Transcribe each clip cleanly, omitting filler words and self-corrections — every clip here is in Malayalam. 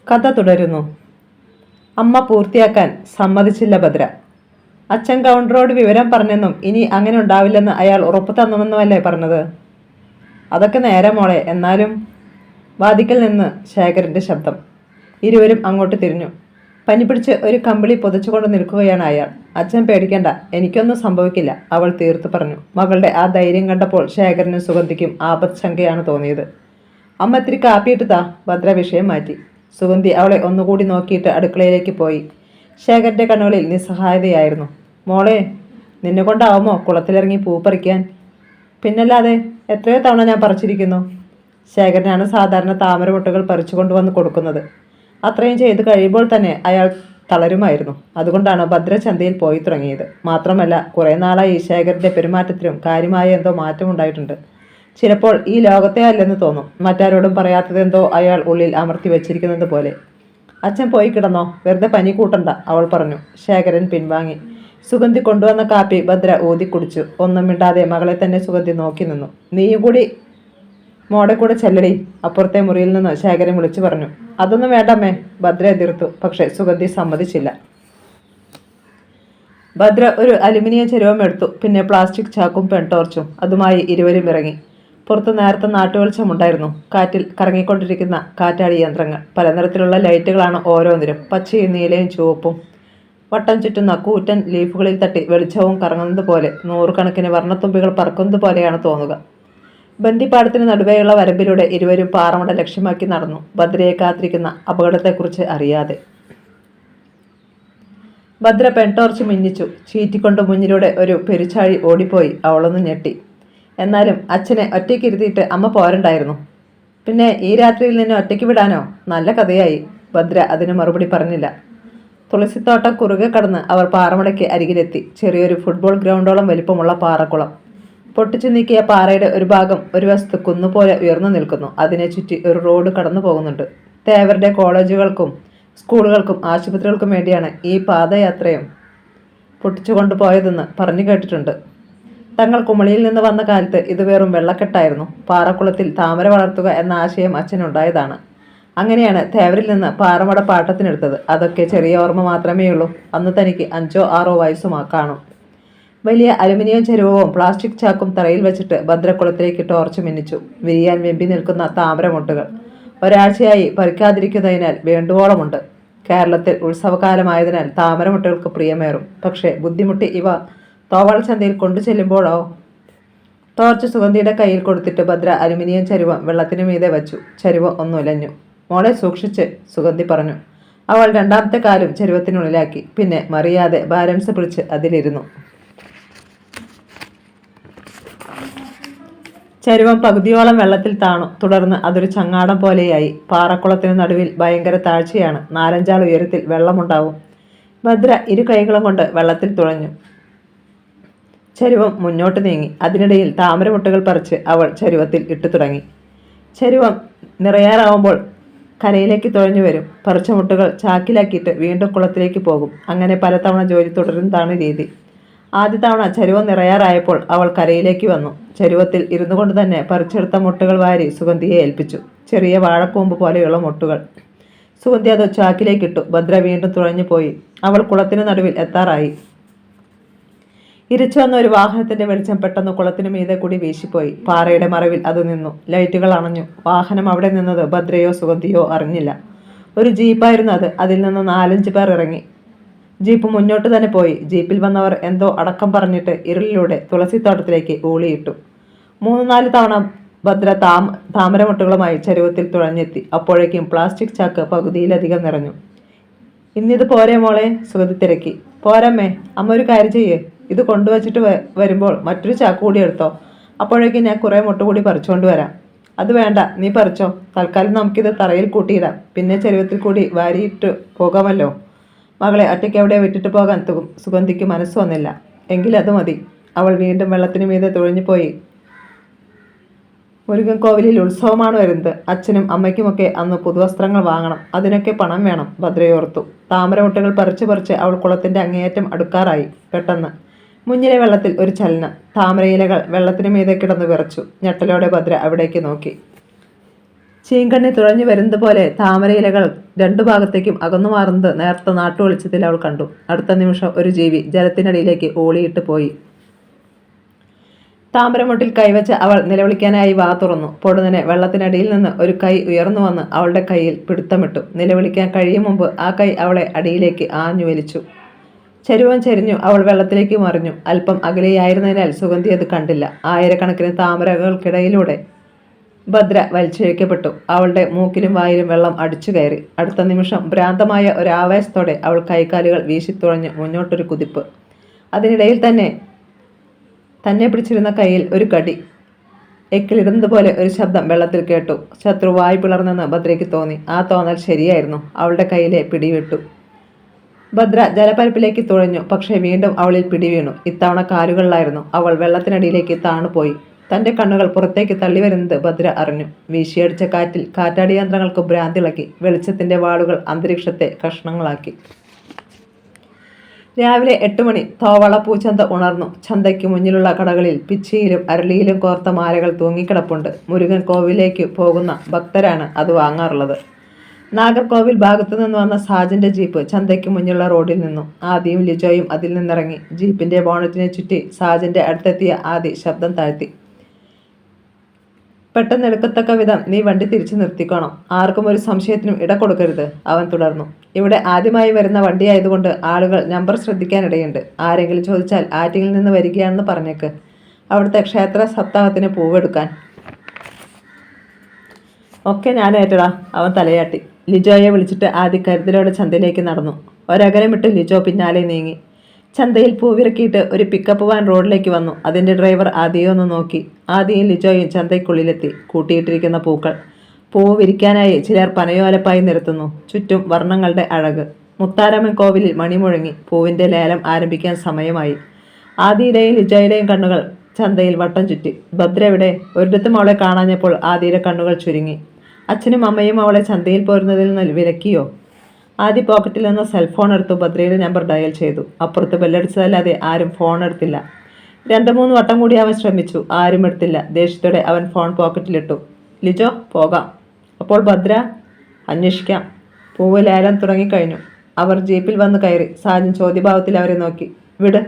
കഥ തുടരുന്നു. അമ്മ പൂർത്തിയാക്കാൻ സമ്മതിച്ചില്ല ഭദ്ര. അച്ഛൻ കൗണ്ടറോട് വിവരം പറഞ്ഞെന്നും ഇനി അങ്ങനെ ഉണ്ടാവില്ലെന്ന് അയാൾ ഉറപ്പു തന്നുമെന്നുമല്ലേ പറഞ്ഞത്? അതൊക്കെ നേരെ മോളെ, എന്നാലും. വാതിക്കൽ നിന്ന് ശേഖരന്റെ ശബ്ദം. ഇരുവരും അങ്ങോട്ട് തിരിഞ്ഞു. പനി പിടിച്ച് ഒരു കമ്പിളി പൊതിച്ചുകൊണ്ട് നിൽക്കുകയാണ് അയാൾ. അച്ഛൻ പേടിക്കണ്ട, എനിക്കൊന്നും സംഭവിക്കില്ല, അവൾ തീർത്തു പറഞ്ഞു. മകളുടെ ആ ധൈര്യം കണ്ടപ്പോൾ ശേഖരനും സുഗന്ധിക്കും ആപത്ശങ്കയാണ് തോന്നിയത്. അമ്മ ഇത്തിരി കാപ്പിയിട്ട് താ. ഭദ്ര വിഷയം മാറ്റി. സുഗന്ധി അവളെ ഒന്നുകൂടി നോക്കിയിട്ട് അടുക്കളയിലേക്ക് പോയി. ശേഖരന്റെ കണ്ണുകളിൽ നിസ്സഹായതയായിരുന്നു. മോളെ, നിന്നെ കൊണ്ടാവുമോ കുളത്തിലിറങ്ങി പൂ പറിക്കാൻ? പിന്നല്ലാതെ, എത്രയോ തവണ ഞാൻ പറിച്ചിരിക്കുന്നു. ശേഖരനാണ് സാധാരണ താമരമുട്ടുകൾ പറിച്ചു കൊണ്ടുവന്ന് കൊടുക്കുന്നത്. അത്രയും ചെയ്ത് കഴിയുമ്പോൾ തന്നെ അയാൾ തളരുമായിരുന്നു. അതുകൊണ്ടാണ് ഭദ്ര ചന്തയിൽ പോയി തുടങ്ങിയത്. മാത്രമല്ല, കുറേ നാളായി ശേഖരന്റെ പെരുമാറ്റത്തിലും കാര്യമായ എന്തോ മാറ്റമുണ്ടായിട്ടുണ്ട്. ചിലപ്പോൾ ഈ ലോകത്തെ അല്ലെന്ന് തോന്നും. മറ്റാരോടും പറയാത്തതെന്തോ അയാൾ ഉള്ളിൽ അമർത്തി വെച്ചിരിക്കുന്നത് പോലെ. അച്ഛൻ പോയി കിടന്നോ, വെറുതെ പനി കൂട്ടണ്ട, അവൾ പറഞ്ഞു. ശേഖരൻ പിൻവാങ്ങി. സുഗന്ധി കൊണ്ടുവന്ന കാപ്പി ഭദ്ര ഊതി കുടിച്ചു. ഒന്നും മിണ്ടാതെ മകളെ തന്നെ സുഗന്ധി നോക്കി നിന്നു. നീയും കൂടി മോടെ കൂടെ ചെല്ലടി, അപ്പുറത്തെ മുറിയിൽ നിന്ന് ശേഖരൻ വിളിച്ചു പറഞ്ഞു. അതൊന്നും വേണ്ടമ്മേ, ഭദ്ര എതിർത്തു. പക്ഷെ സുഗന്ധി സമ്മതിച്ചില്ല. ഭദ്ര ഒരു അലുമിനിയം ചെരുവം എടുത്തു. പിന്നെ പ്ലാസ്റ്റിക് ചാക്കും പെൺടോർച്ചും. അതുമായി ഇരുവരും ഇറങ്ങി. പുറത്ത് നേരത്തെ നാട്ടുവെളിച്ചമുണ്ടായിരുന്നു. കാറ്റിൽ കറങ്ങിക്കൊണ്ടിരിക്കുന്ന കാറ്റാടി യന്ത്രങ്ങൾ. പല നിറത്തിലുള്ള ലൈറ്റുകളാണ് ഓരോന്നിലും. പച്ചയും നീലയും ചുവപ്പും. വട്ടം ചുറ്റുന്ന കൂറ്റൻ ലീഫുകളിൽ തട്ടി വെളിച്ചവും കറങ്ങുന്നത് പോലെ, നൂറുകണക്കിന് വർണ്ണത്തുമ്പികൾ പറക്കുന്നത് പോലെയാണ് തോന്നുക. ബന്ദിപ്പാടത്തിന് നടുവേയുള്ള വരമ്പിലൂടെ ഇരുവരും പാറമട ലക്ഷ്യമാക്കി നടന്നു, ഭദ്രയെ കാത്തിരിക്കുന്ന അപകടത്തെക്കുറിച്ച് അറിയാതെ. ഭദ്ര പെൺടോർച്ച് മിന്നിച്ചു. ചീറ്റിക്കൊണ്ട് മുന്നിലൂടെ ഒരു പെരുച്ചാഴി ഓടിപ്പോയി. അവളൊന്ന് ഞെട്ടി. എന്നാലും അച്ഛനെ ഒറ്റയ്ക്ക് ഇരുത്തിയിട്ട് അമ്മ പോരണ്ടായിരുന്നു. പിന്നെ ഈ രാത്രിയിൽ നിന്നെ ഒറ്റയ്ക്ക് വിടാനോ? നല്ല കഥയായി. ഭദ്ര അതിന് മറുപടി പറഞ്ഞില്ല. തുളസിത്തോട്ടം കുറുകെ കടന്ന് അവർ പാറമടയ്ക്ക് അരികിലെത്തി. ചെറിയൊരു ഫുട്ബോൾ ഗ്രൗണ്ടോളം വലിപ്പമുള്ള പാറക്കുളം. പൊട്ടിച്ചു നീക്കിയ പാറയുടെ ഒരു ഭാഗം ഒരു വശത്ത് കുന്നുപോലെ ഉയർന്നു നിൽക്കുന്നു. അതിനെ ചുറ്റി ഒരു റോഡ് കടന്നു പോകുന്നുണ്ട്. തേവരുടെ കോളേജുകൾക്കും സ്കൂളുകൾക്കും ആശുപത്രികൾക്കും വേണ്ടിയാണ് ഈ പാദയാത്രയും പൊട്ടിച്ചു കൊണ്ടുപോയതെന്ന് പറഞ്ഞു കേട്ടിട്ടുണ്ട്. തങ്ങൾ കുമളിയിൽ നിന്ന് വന്ന കാലത്ത് ഇത് വെറും വെള്ളക്കെട്ടായിരുന്നു. പാറക്കുളത്തിൽ താമര വളർത്തുക എന്ന ആശയം അച്ഛനുണ്ടായതാണ്. അങ്ങനെയാണ് തേവരിൽ നിന്ന് പാറമട പാട്ടത്തിനെടുത്തത്. അതൊക്കെ ചെറിയ ഓർമ്മ മാത്രമേ ഉള്ളൂ. അന്ന് തനിക്ക് 5 or 6 വയസ്സും കാണും. വലിയ അലുമിനിയം ചെരുവവും പ്ലാസ്റ്റിക് ചാക്കും തറയിൽ വെച്ചിട്ട് ഭദ്രക്കുളത്തിലേക്ക് ടോർച്ച് മിന്നിച്ചു. വിരിയാൻ വെമ്പി നിൽക്കുന്ന താമരമുട്ടുകൾ. ഒരാഴ്ചയായി പറിക്കാതിരിക്കുന്നതിനാൽ വേണ്ടുവോളമുണ്ട്. കേരളത്തിൽ ഉത്സവകാലമായതിനാൽ താമരമുട്ടുകൾക്ക് പ്രിയമേറും. പക്ഷേ ബുദ്ധിമുട്ടി ഇവ തോവാൾ ചന്തയിൽ കൊണ്ടു ചെല്ലുമ്പോഴോ? ടോർച്ച് സുഗന്ധിയുടെ കയ്യിൽ കൊടുത്തിട്ട് ഭദ്ര അലുമിനിയം ചരുവം വെള്ളത്തിനു മീതെ വച്ചു. ചരുവം ഒന്നുലഞ്ഞു. മോളെ സൂക്ഷിച്ച്, സുഗന്ധി പറഞ്ഞു. അവൾ രണ്ടാമത്തെ കാലും ചരുവത്തിനുള്ളിലാക്കി. പിന്നെ മറിയാതെ ബാലൻസ് പിടിച്ച് അതിലിരുന്നു. ചരുവം പകുതിയോളം വെള്ളത്തിൽ താണു. തുടർന്ന് അതൊരു ചങ്ങാടം പോലെയായി. പാറക്കുളത്തിന് നടുവിൽ ഭയങ്കര താഴ്ചയാണ്. 4-5 ആൾ ഉയരത്തിൽ വെള്ളമുണ്ടാവും. ഭദ്ര ഇരു കൈകളും കൊണ്ട് വെള്ളത്തിൽ തുഴഞ്ഞു. ചരുവം മുന്നോട്ട് നീങ്ങി. അതിനിടയിൽ താമരമുട്ടുകൾ പറിച്ച് അവൾ ചരുവത്തിൽ ഇട്ടു തുടങ്ങി. ചരുവം നിറയാറാവുമ്പോൾ കരയിലേക്ക് തുഴഞ്ഞു വരും. പറിച്ച മുട്ടുകൾ ചാക്കിലാക്കിയിട്ട് വീണ്ടും കുളത്തിലേക്ക് പോകും. അങ്ങനെ പലതവണ ജോലി തുടരുന്നതാണ് രീതി. ആദ്യ തവണ ചരുവം നിറയാറായപ്പോൾ അവൾ കരയിലേക്ക് വന്നു. ചരുവത്തിൽ ഇരുന്നു കൊണ്ട് തന്നെ പറിച്ചെടുത്ത മുട്ടുകൾ വാരി സുഗന്ധിയെ ഏൽപ്പിച്ചു. ചെറിയ വാഴക്കൂമ്പ് പോലെയുള്ള മുട്ടുകൾ. സുഗന്ധി അത് ചാക്കിലേക്കിട്ടു. ഭദ്ര വീണ്ടും തുഴഞ്ഞു പോയി. അവൾ കുളത്തിന് നടുവിൽ എത്താറായി. ഇരച്ചു വന്ന ഒരു വാഹനത്തിന്റെ വെളിച്ചം പെട്ടെന്ന് കുളത്തിനു മീതെ കൂടി വീശിപ്പോയി. പാറയുടെ മറവിൽ അത് നിന്നു. ലൈറ്റുകൾ അണഞ്ഞു. വാഹനം അവിടെ നിന്നത് ഭദ്രയോ സുഗന്ധിയോ അറിഞ്ഞില്ല. ഒരു ജീപ്പായിരുന്നു അത്. അതിൽ നിന്ന് 4-5 പേർ ഇറങ്ങി. ജീപ്പ് മുന്നോട്ട് തന്നെ പോയി. ജീപ്പിൽ വന്നവർ എന്തോ അടക്കം പറഞ്ഞിട്ട് ഇരുളിലൂടെ തുളസിത്തോട്ടത്തിലേക്ക് ഊളിയിട്ടു. 3-4 തവണ ഭദ്ര താമരമുട്ടുകളുമായി ചരുവത്തിൽ തുഴഞ്ഞെത്തി. അപ്പോഴേക്കും പ്ലാസ്റ്റിക് ചാക്ക് പകുതിയിലധികം നിറഞ്ഞു. ഇന്നിത് പോരെ മോളെ, സുഗന്ധി തിരക്കി. പോരമ്മേ, അമ്മ ഒരു കാര്യം ചെയ്യേ, ഇത് കൊണ്ടുവച്ചിട്ട് വരുമ്പോൾ മറ്റൊരു ചാക്ക് കൂടി എടുത്തോ. അപ്പോഴേക്കും ഞാൻ കുറേ മുട്ട കൂടി പറിച്ചുകൊണ്ട് വരാം. അത് വേണ്ട, നീ പറിച്ചോ. തൽക്കാലം നമുക്കിത് തറയിൽ കൂട്ടിയിടാം. പിന്നെ ചരുവത്തിൽ കൂടി വാരിയിട്ട് പോകാമല്ലോ. മകളെ ഒറ്റയ്ക്ക് എവിടെ വിട്ടിട്ട് പോകാൻ സുഗന്ധിക്ക് മനസ്സ് വന്നില്ല. എങ്കിലത് മതി. അവൾ വീണ്ടും വെള്ളത്തിനു മീതെ തുഴഞ്ഞു പോയി. മുരുകൻ കോവിലിൽ ഉത്സവമാണ് വരുന്നത്. അച്ഛനും അമ്മയ്ക്കുമൊക്കെ അന്ന് പുതുവസ്ത്രങ്ങൾ വാങ്ങണം. അതിനൊക്കെ പണം വേണം. ഭദ്രയോർത്തു. താമരമുട്ടകൾ പറിച്ച് അവൾ കുളത്തിന്റെ അങ്ങേയറ്റം അടുക്കാറായി. പെട്ടെന്ന് മുന്നിലെ വെള്ളത്തിൽ ഒരു ചലനം. താമരയിലകൾ വെള്ളത്തിനു മീതെ കിടന്നു വിറച്ചു. ഞെട്ടലോടെ ഭദ്ര അവിടേക്ക് നോക്കി. ചീങ്കണ്ണി തുഴഞ്ഞു വരുന്നത് പോലെ താമരയിലകൾ രണ്ടു ഭാഗത്തേക്കും അകന്നു മാറുന്നത് നേർത്ത നാട്ടുവെളിച്ചത്തിൽ അവൾ കണ്ടു. അടുത്ത നിമിഷം ഒരു ജീവി ജലത്തിനടിയിലേക്ക് ഓളിയിട്ട് പോയി. താമരമുട്ടിൽ കൈവച്ച് അവൾ നിലവിളിക്കാനായി വാ തുറന്നു. പൊടുന്നനെ വെള്ളത്തിനടിയിൽ നിന്ന് ഒരു കൈ ഉയർന്നു വന്ന് അവളുടെ കയ്യിൽ പിടുത്തമിട്ടു. നിലവിളിക്കാൻ കഴിയും മുമ്പ് ആ കൈ അവളെ അടിയിലേക്ക് ആഞ്ഞു വലിച്ചു. ചരുവം ചരിഞ്ഞു. അവൾ വെള്ളത്തിലേക്ക് മറിഞ്ഞു. അല്പം അകലെയായിരുന്നതിനാൽ സുഗന്ധി അത് കണ്ടില്ല. ആയിരക്കണക്കിന് താമരകൾക്കിടയിലൂടെ ഭദ്ര വലിച്ചിഴക്കപ്പെട്ടു. അവളുടെ മൂക്കിലും വായിലും വെള്ളം അടിച്ചു കയറി. അടുത്ത നിമിഷം ഭ്രാന്തമായ ഒരാവേശത്തോടെ അവൾ കൈകാലുകൾ വീശിത്തുഴഞ്ഞ് മുന്നോട്ടൊരു കുതിപ്പ്. അതിനിടയിൽ തന്നെ പിടിച്ചിരുന്ന കയ്യിൽ ഒരു കടി. എക്കിലിടുന്നത് പോലെ ഒരു ശബ്ദം വെള്ളത്തിൽ കേട്ടു. ശത്രു വായ് പിളർന്നെന്ന് ഭദ്രയ്ക്ക് തോന്നി. ആ തോന്നൽ ശരിയായിരുന്നു. അവളുടെ കയ്യിലെ പിടിവിട്ടു. ഭദ്ര ജലപ്പരപ്പിലേക്ക് തുഴഞ്ഞു. പക്ഷേ വീണ്ടും അവളിൽ പിടിവീണു. ഇത്തവണ കാലുകളിലായിരുന്നു. അവൾ വെള്ളത്തിനടിയിലേക്ക് താണുപോയി. തൻ്റെ കണ്ണുകൾ പുറത്തേക്ക് തള്ളിവരുന്നത് ഭദ്ര അറിഞ്ഞു. വീശിയടിച്ച കാറ്റിൽ കാറ്റാടി യന്ത്രങ്ങൾക്ക് ഭ്രാന്തിളക്കി. വെളിച്ചത്തിൻ്റെ വാളുകൾ അന്തരീക്ഷത്തെ കഷ്ണങ്ങളാക്കി. രാവിലെ 8 മണി. തോവള പൂച്ചന്ത ഉണർന്നു. ചന്തയ്ക്ക് മുന്നിലുള്ള കടകളിൽ പിച്ചിയിലും അരളിയിലും കോർത്ത മാലകൾ തൂങ്ങിക്കിടപ്പുണ്ട്. മുരുകൻ കോവിലേക്ക് പോകുന്ന ഭക്തരാണ് അത് വാങ്ങാറുള്ളത്. നാഗർകോവിൽ ഭാഗത്തു നിന്ന് വന്ന സാജന്റെ ജീപ്പ് ചന്തയ്ക്ക് മുന്നിലുള്ള റോഡിൽ നിന്നു. ആദിയും ലിജോയും അതിൽ നിന്നിറങ്ങി. ജീപ്പിന്റെ ബോണറ്റിനെ ചുറ്റി സാജന്റെ അടുത്തെത്തിയ ആദി ശബ്ദം താഴ്ത്തി. പെട്ടെന്ന് എടുക്കത്തക്ക വിധം നീ വണ്ടി തിരിച്ചു നിർത്തിക്കോണം. ആർക്കും ഒരു സംശയത്തിനും ഇട കൊടുക്കരുത്, അവൻ തുടർന്നു. ഇവിടെ ആദ്യമായി വരുന്ന വണ്ടിയായതുകൊണ്ട് ആളുകൾ നമ്പർ ശ്രദ്ധിക്കാനിടയുണ്ട്. ആരെങ്കിലും ചോദിച്ചാൽ ആറ്റിങ്ങിൽ നിന്ന് വരികയാണെന്ന് പറഞ്ഞേക്ക്. അവിടുത്തെ ക്ഷേത്ര സപ്താഹത്തിന് പൂവെടുക്കാൻ. ഒക്കെ ഞാൻ ഏറ്റടാ, അവൻ തലയാട്ടി. ലിജോയെ വിളിച്ചിട്ട് ആദ്യ കരുതലോടെ ചന്തയിലേക്ക് നടന്നു. ഒരകലമിട്ട് ലിജോ പിന്നാലെ നീങ്ങി. ചന്തയിൽ പൂവിറക്കിയിട്ട് ഒരു പിക്കപ്പ് വാൻ റോഡിലേക്ക് വന്നു. അതിൻ്റെ ഡ്രൈവർ ആദിയെ ഒന്ന് നോക്കി. ആദിയും ലിജോയും ചന്തയ്ക്കുള്ളിലെത്തി. കൂട്ടിയിട്ടിരിക്കുന്ന പൂക്കൾ. പൂവ് വിരിക്കാനായി ചിലർ പനയോലപ്പായി നിരത്തുന്നു. ചുറ്റും വർണ്ണങ്ങളുടെ അഴക്. മുത്താരമ്മൻ കോവിലിൽ മണി മുഴങ്ങി. പൂവിൻ്റെ ലേലം ആരംഭിക്കാൻ സമയമായി. ആദിയുടെയും ലിജോയുടെയും കണ്ണുകൾ ചന്തയിൽ വട്ടം ചുറ്റി. ഭദ്ര എവിടെ? ഒരിടത്തും അവളെ കാണാഞ്ഞപ്പോൾ ആദിയുടെ കണ്ണുകൾ ചുരുങ്ങി. അച്ഛനും അമ്മയും അവളെ ചന്തയിൽ പോരുന്നതിൽ നിന്ന് വിലക്കിയോ? ആദ്യ പോക്കറ്റിൽ നിന്ന് സെൽഫോൺ എടുത്തു. ഭദ്രയുടെ നമ്പർ ഡയൽ ചെയ്തു. അപ്പുറത്ത് ബെല്ലടിച്ചതല്ലാതെ ആരും ഫോൺ എടുത്തില്ല. 2-3 വട്ടം കൂടി അവൻ ശ്രമിച്ചു. ആരും എടുത്തില്ല. ദേഷ്യത്തോടെ അവൻ ഫോൺ പോക്കറ്റിലിട്ടു. ലിജോ, പോകാം. അപ്പോൾ ഭദ്ര? അന്വേഷിക്കാം. പൂവ് ലേലം തുടങ്ങിക്കഴിഞ്ഞു. അവർ ജീപ്പിൽ വന്ന് കയറി. സാജൻ ചോദ്യഭാവത്തിൽ അവരെ നോക്കി. വിട്,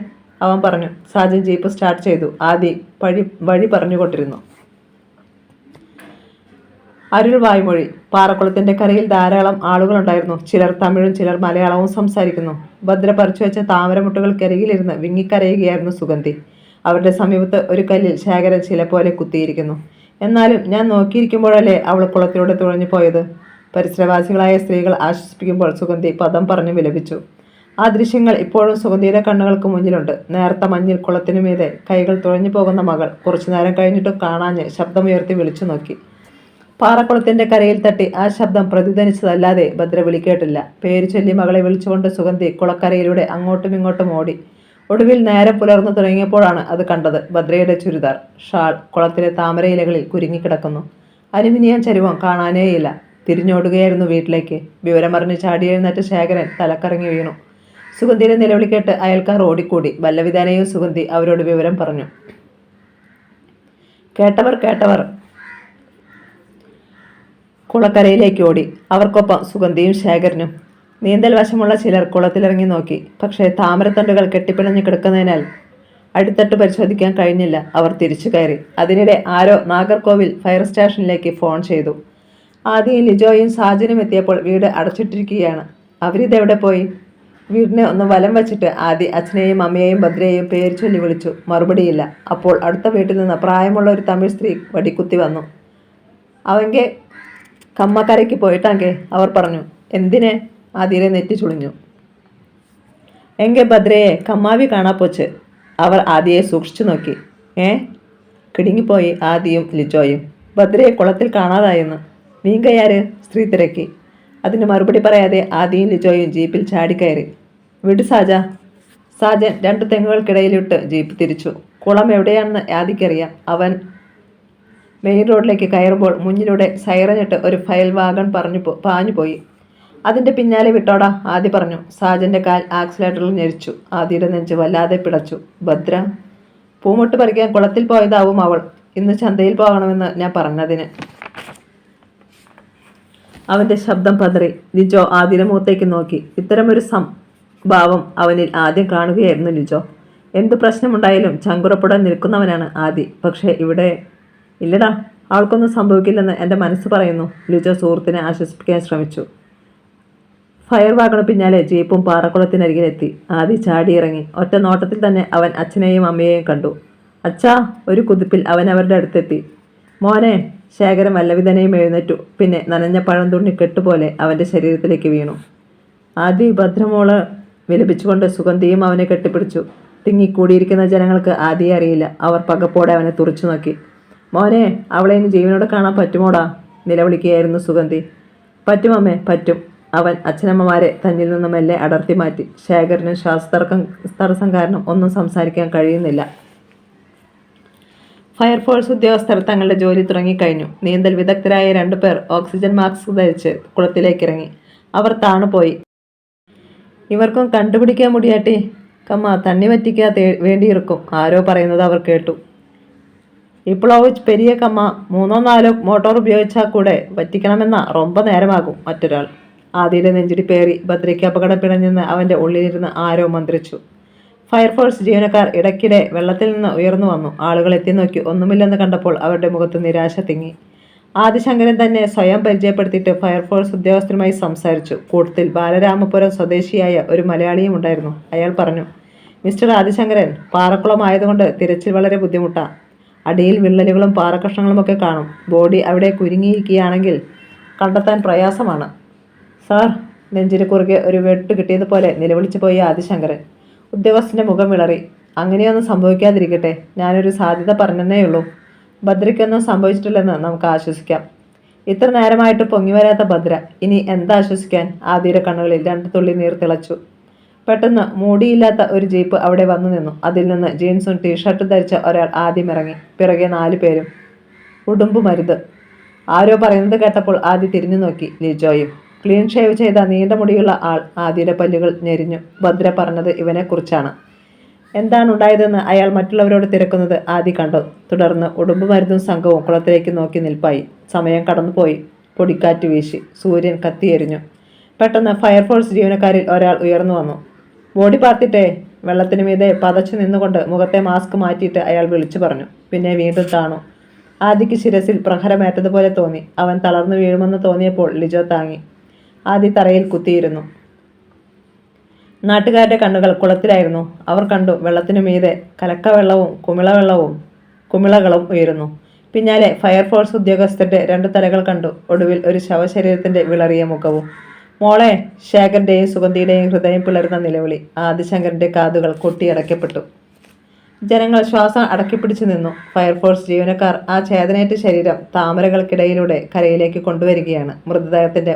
അവൻ പറഞ്ഞു. സാജൻ ജീപ്പ് സ്റ്റാർട്ട് ചെയ്തു. ആദി വഴി പറഞ്ഞുകൊണ്ടിരുന്നു. അരുൾ വായ്മൊഴി. പാറക്കുളത്തിന്റെ കരയിൽ ധാരാളം ആളുകളുണ്ടായിരുന്നു. ചിലർ തമിഴും ചിലർ മലയാളവും സംസാരിക്കുന്നു. ഭദ്ര പറിച്ചു വെച്ച താമരമുട്ടുകൾക്കരികിലിരുന്ന് വിങ്ങിക്കരയുകയായിരുന്നു സുഗന്ധി. അവരുടെ സമീപത്ത് ഒരു കല്ലിൽ ശേഖരൻ ചില പോലെ കുത്തിയിരിക്കുന്നു. എന്നാലും ഞാൻ നോക്കിയിരിക്കുമ്പോഴല്ലേ അവൾ കുളത്തിലൂടെ തുഴഞ്ഞു പോയത്? പരിസരവാസികളായ സ്ത്രീകൾ ആശ്വസിപ്പിക്കുമ്പോൾ സുഗന്ധി പദം പറഞ്ഞു വിലപിച്ചു. ആ ദൃശ്യങ്ങൾ ഇപ്പോഴും സുഗന്ധിയുടെ കണ്ണുകൾക്ക് മുന്നിലുണ്ട്. നേർത്ത മഞ്ഞിൽ കുളത്തിനുമീതെ കൈകൾ തുഴഞ്ഞു പോകുന്ന മകൾ. കുറച്ചുനേരം കഴിഞ്ഞിട്ടും കാണാഞ്ഞ് ശബ്ദമുയർത്തി വിളിച്ചു നോക്കി. പാറക്കുളത്തിന്റെ കരയിൽ തട്ടി ആ ശബ്ദം പ്രതിധ്വനിച്ചതല്ലാതെ ഭദ്ര വിളിക്കേട്ടില്ല. പേര് ചൊല്ലി മകളെ വിളിച്ചുകൊണ്ട് സുഗന്ധി കുളക്കരയിലൂടെ അങ്ങോട്ടും ഇങ്ങോട്ടും ഓടി. ഒടുവിൽ നേരം പുലർന്നു തുടങ്ങിയപ്പോഴാണ് അത് കണ്ടത്. ഭദ്രയുടെ ചുരിദാർ, ഷാൾ കുളത്തിലെ താമരയിലകളിൽ കുരുങ്ങിക്കിടക്കുന്നു. അലുമിനിയം ചരുവം കാണാനേയില്ല. തിരിഞ്ഞോടുകയായിരുന്നു വീട്ടിലേക്ക്. വിവരമറിഞ്ഞ് ചാടിയെഴുന്നേറ്റ് ശേഖരൻ തലക്കറങ്ങി വീണു. സുഗന്ധിയുടെ നിലവിളി കേട്ട് അയൽക്കാർ ഓടിക്കൂടി. വല്ലവിധാനയും സുഗന്ധി അവരോട് വിവരം പറഞ്ഞു. കേട്ടവർ കുളക്കരയിലേക്ക് ഓടി. അവർക്കൊപ്പം സുഗന്ധിയും ശേഖരനും. നീന്തൽ വശമുള്ള ചിലർ കുളത്തിലിറങ്ങി നോക്കി. പക്ഷേ താമരത്തണ്ടുകൾ കെട്ടിപ്പിണഞ്ഞ് കിടക്കുന്നതിനാൽ അടിത്തട്ട് പരിശോധിക്കാൻ കഴിഞ്ഞില്ല. അവർ തിരിച്ചു കയറി. അതിനിടെ ആരോ നാഗർകോവിൽ ഫയർ സ്റ്റേഷനിലേക്ക് ഫോൺ ചെയ്തു. ആദ്യം ലിജോയും സാജനും എത്തിയപ്പോൾ വീട് അടച്ചിട്ടിരിക്കുകയാണ്. അവരിതെവിടെ പോയി? വീടിനെ ഒന്ന് വലം വച്ചിട്ട് ആദ്യ അച്ഛനെയും അമ്മയെയും ഭദ്രയെയും പേര് ചൊല്ലി വിളിച്ചു. മറുപടിയില്ല. അപ്പോൾ അടുത്ത വീട്ടിൽ നിന്ന് പ്രായമുള്ള ഒരു തമിഴ് സ്ത്രീ വടിക്കുത്തി വന്നു. അവങ്കെ കമ്മക്കരയ്ക്ക് പോയിട്ടാങ്കെ, അവർ പറഞ്ഞു. എന്തിനെ? ആദിയെ നെറ്റി ചുളിഞ്ഞു. എങ്കെ ഭദ്രയെ കമ്മാവി കാണാപ്പോച്ച്. അവർ ആദിയെ സൂക്ഷിച്ചു നോക്കി. കിടുങ്ങിപ്പോയി ആദിയും ലിജോയും. ഭദ്രയെ കുളത്തിൽ കാണാതായെന്ന്. നീങ്കയാര്? സ്ത്രീ തിരക്കി. അതിന് മറുപടി പറയാതെ ആദിയും ലിജോയും ജീപ്പിൽ ചാടിക്കയറി. വിട് സാജ. സാജൻ 2 തെങ്ങുകൾക്കിടയിലിട്ട് ജീപ്പ് തിരിച്ചു. കുളം എവിടെയാണെന്ന് ആദിക്കറിയാം. അവൻ മെയിൻ റോഡിലേക്ക് കയറുമ്പോൾ മുന്നിലൂടെ സൈറനിട്ട് ഒരു ഫയൽ വാഗൺ പാഞ്ഞുപോയി. അതിൻ്റെ പിന്നാലെ വിട്ടോടാ, ആദി പറഞ്ഞു. സാജൻ്റെ കാൽ ആക്സിലേറ്ററിൽ ഞെരിച്ചു. ആദിയുടെ നെഞ്ച് വല്ലാതെ പിടച്ചു. ഭദ്ര പൂമുട്ട് പറിക്കാൻ കുളത്തിൽ പോയതാവും അവൾ. ഇന്ന് ചന്തയിൽ പോകണമെന്ന് ഞാൻ പറഞ്ഞതിന്. അവന്റെ ശബ്ദം പതറി. ലിജോ ആദിയുടെ മുഖത്തേക്ക് നോക്കി. ഇത്തരമൊരു ഭാവം അവനിൽ ആദ്യം കാണുകയായിരുന്നു ലിജോ. എന്തു പ്രശ്നമുണ്ടായാലും ചങ്കുറപ്പുടൻ നിൽക്കുന്നവനാണ് ആദി. പക്ഷേ ഇവിടെ ഇല്ലടാ, ആൾക്കൊന്നും സംഭവിക്കില്ലെന്ന് എൻ്റെ മനസ്സ് പറയുന്നു. ലിജോ സുഹൃത്തിനെ ആശ്വസിപ്പിക്കാൻ ശ്രമിച്ചു. ഫയർ വാഗണ് പിന്നാലെ ജീപ്പും പാറക്കുളത്തിനരികിലെത്തി. ആദി ചാടിയിറങ്ങി. ഒറ്റ നോട്ടത്തിൽ തന്നെ അവൻ അച്ഛനെയും അമ്മയെയും കണ്ടു. അച്ഛാ! ഒരു കുതിപ്പിൽ അവൻ അവരുടെ അടുത്തെത്തി. മോനെ! ശേഖരൻ വല്ലവിധനെയും എഴുന്നേറ്റു. പിന്നെ നനഞ്ഞ പഴംതുണ്ണി കെട്ടുപോലെ അവൻ്റെ ശരീരത്തിലേക്ക് വീണു. ആദി! ഭദ്രമോള്! വിലപിച്ചുകൊണ്ട് സുഗന്ധിയും അവനെ കെട്ടിപ്പിടിച്ചു. തിങ്ങിക്കൂടിയിരിക്കുന്ന ജനങ്ങൾക്ക് ആദിയെ അറിയില്ല. അവർ പകപ്പോടെ അവനെ തുറച്ചു നോക്കി. മോനെ! അവളെ ഇനി ജീവനോടെ കാണാൻ പറ്റുമോടാ? നിലവിളിക്കുകയായിരുന്നു സുഗന്ധി. പറ്റുമമ്മേ, പറ്റും. അവൻ അച്ഛനമ്മമാരെ തന്നിൽ നിന്ന് മെല്ലെ അടർത്തി മാറ്റി. ശേഖരന് തടസ്സം കാരണം ഒന്നും സംസാരിക്കാൻ കഴിയുന്നില്ല. ഫയർഫോഴ്സ് ഉദ്യോഗസ്ഥർ തങ്ങളുടെ ജോലി തുടങ്ങിക്കഴിഞ്ഞു. നീന്തൽ വിദഗ്ധരായ 2 പേർ ഓക്സിജൻ മാസ്ക് ധരിച്ച് കുളത്തിലേക്കിറങ്ങി. അവർ താണുപോയി. ഇവർക്കും കണ്ടുപിടിക്കാൻ മുടിയാട്ടി കമ്മ തണ്ണി വറ്റിക്കാ വേണ്ടിയിരിക്കും, ആരോ പറയുന്നത് അവർ കേട്ടു. ഇപ്പോഴോ പെരിയ കമ്മ 3-4 മോട്ടോർ ഉപയോഗിച്ചാൽ കൂടെ വറ്റിക്കണമെന്ന റൊമ്പ നേരമാകും, മറ്റൊരാൾ. ആദിയുടെ നെഞ്ചിടി പേറി. ഭദ്രയ്ക്ക് അപകടം പിടഞ്ഞെന്ന് അവൻ്റെ ഉള്ളിലിരുന്ന് ആരോ മന്ത്രിച്ചു. ഫയർഫോഴ്സ് ജീവനക്കാർ ഇടയ്ക്കിടെ വെള്ളത്തിൽ നിന്ന് ഉയർന്നു വന്നു. ആളുകൾ എത്തി നോക്കി. ഒന്നുമില്ലെന്ന് കണ്ടപ്പോൾ അവരുടെ മുഖത്ത് നിരാശ തിങ്ങി. ആദിശങ്കരൻ തന്നെ സ്വയം പരിചയപ്പെടുത്തിയിട്ട് ഫയർഫോഴ്സ് ഉദ്യോഗസ്ഥരുമായി സംസാരിച്ചു. കൂട്ടത്തിൽ ബാലരാമപുരം സ്വദേശിയായ ഒരു മലയാളിയും ഉണ്ടായിരുന്നു. അയാൾ പറഞ്ഞു, മിസ്റ്റർ ആദിശങ്കരൻ, പാറക്കുളമായതുകൊണ്ട് തിരച്ചിൽ വളരെ ബുദ്ധിമുട്ടാണ്. അടിയിൽ വിള്ളലുകളും പാറക്കഷ്ണങ്ങളുമൊക്കെ കാണും. ബോഡി അവിടെ കുരുങ്ങിയിരിക്കുകയാണെങ്കിൽ കണ്ടെത്താൻ പ്രയാസമാണ്. സാർ! നെഞ്ചിന് കുറുകെ ഒരു വെട്ട് കിട്ടിയതുപോലെ നിലവിളിച്ചു പോയി ആദിശങ്കരൻ. ഉദ്യോഗസ്ഥൻ്റെ മുഖം വിളറി. അങ്ങനെയൊന്നും സംഭവിക്കാതിരിക്കട്ടെ. ഞാനൊരു സാധ്യത പറഞ്ഞെന്നേയുള്ളൂ. ഭദ്രയ്ക്കൊന്നും സംഭവിച്ചിട്ടില്ലെന്ന് നമുക്ക് ആശ്വസിക്കാം. ഇത്ര നേരമായിട്ട് പൊങ്ങി വരാത്ത ഭദ്ര, ഇനി എന്താശ്വസിക്കാൻ? ആദിയുടെ കണ്ണുകളിൽ 2 തുള്ളി നീർ തിളച്ചു. പെട്ടെന്ന് മൂടിയില്ലാത്ത ഒരു ജീപ്പ് അവിടെ വന്നു നിന്നു. അതിൽ നിന്ന് ജീൻസും ടീഷർട്ടും ധരിച്ച ഒരാൾ ആദ്യം ഇറങ്ങി. പിറകെ 4 പേരും. ഉടുമ്പ് മരുത്! ആരോ പറയുന്നത് കേട്ടപ്പോൾ ആദി തിരിഞ്ഞു നോക്കി. ലിജോയും. ക്ലീൻ ഷേവ് ചെയ്ത നീണ്ട മുടിയുള്ള ആൾ. ആദിയുടെ പല്ലുകൾ ഞെരിഞ്ഞു. ഭദ്ര പറഞ്ഞത് ഇവനെക്കുറിച്ചാണ്. എന്താണ് ഉണ്ടായതെന്ന് അയാൾ മറ്റുള്ളവരോട് തിരക്കുന്നത് ആദി കണ്ടു. തുടർന്ന് ഉടുമ്പ് മരുന്നും സംഘവും കുളത്തിലേക്ക് നോക്കി നിൽപ്പായി. സമയം കടന്നുപോയി. പൊടിക്കാറ്റ് വീശി. സൂര്യൻ കത്തിയെരിഞ്ഞു. പെട്ടെന്ന് ഫയർഫോഴ്സ് ജീവനക്കാരിൽ ഒരാൾ ഉയർന്നു വന്നു. ബോഡി പാർത്തിട്ടേ! വെള്ളത്തിന് മീതെ പതച്ചു നിന്നുകൊണ്ട് മുഖത്തെ മാസ്ക് മാറ്റിയിട്ട് അയാൾ വിളിച്ചു പറഞ്ഞു. പിന്നെ വീണ്ടും താണു. ആദിക്ക് ശിരസിൽ പ്രഹരമേറ്റതുപോലെ തോന്നി. അവൻ തളർന്നു വീഴുമെന്ന് തോന്നിയപ്പോൾ ലിജോ താങ്ങി. ആദി തറയിൽ കുത്തിയിരുന്നു. നാട്ടുകാരുടെ കണ്ണുകൾ കുളത്തിലായിരുന്നു. അവർ കണ്ടു വെള്ളത്തിനു മീതെ കലക്കവെള്ളവും കുമിളകളും ഉയരുന്നു. പിന്നാലെ ഫയർഫോഴ്സ് ഉദ്യോഗസ്ഥരുടെ 2 തലകൾ കണ്ടു. ഒടുവിൽ ഒരു ശവശരീരത്തിന്റെ വിളറിയ മുഖവും. മോളെ! ശേഖരന്റെയും സുഗന്ധിയുടെയും ഹൃദയം പിളരുന്ന നിലവിളി. ആദിശങ്കരന്റെ കാതുകൾ കൊട്ടിയടയ്ക്കപ്പെട്ടു. ജനങ്ങൾ ശ്വാസം അടക്കിപ്പിടിച്ചു നിന്നു. ഫയർഫോഴ്സ് ജീവനക്കാർ ആ ചേതനേറ്റ ശരീരം താമരകൾക്കിടയിലൂടെ കരയിലേക്ക് കൊണ്ടുവരികയാണ്. മൃതദേഹത്തിന്റെ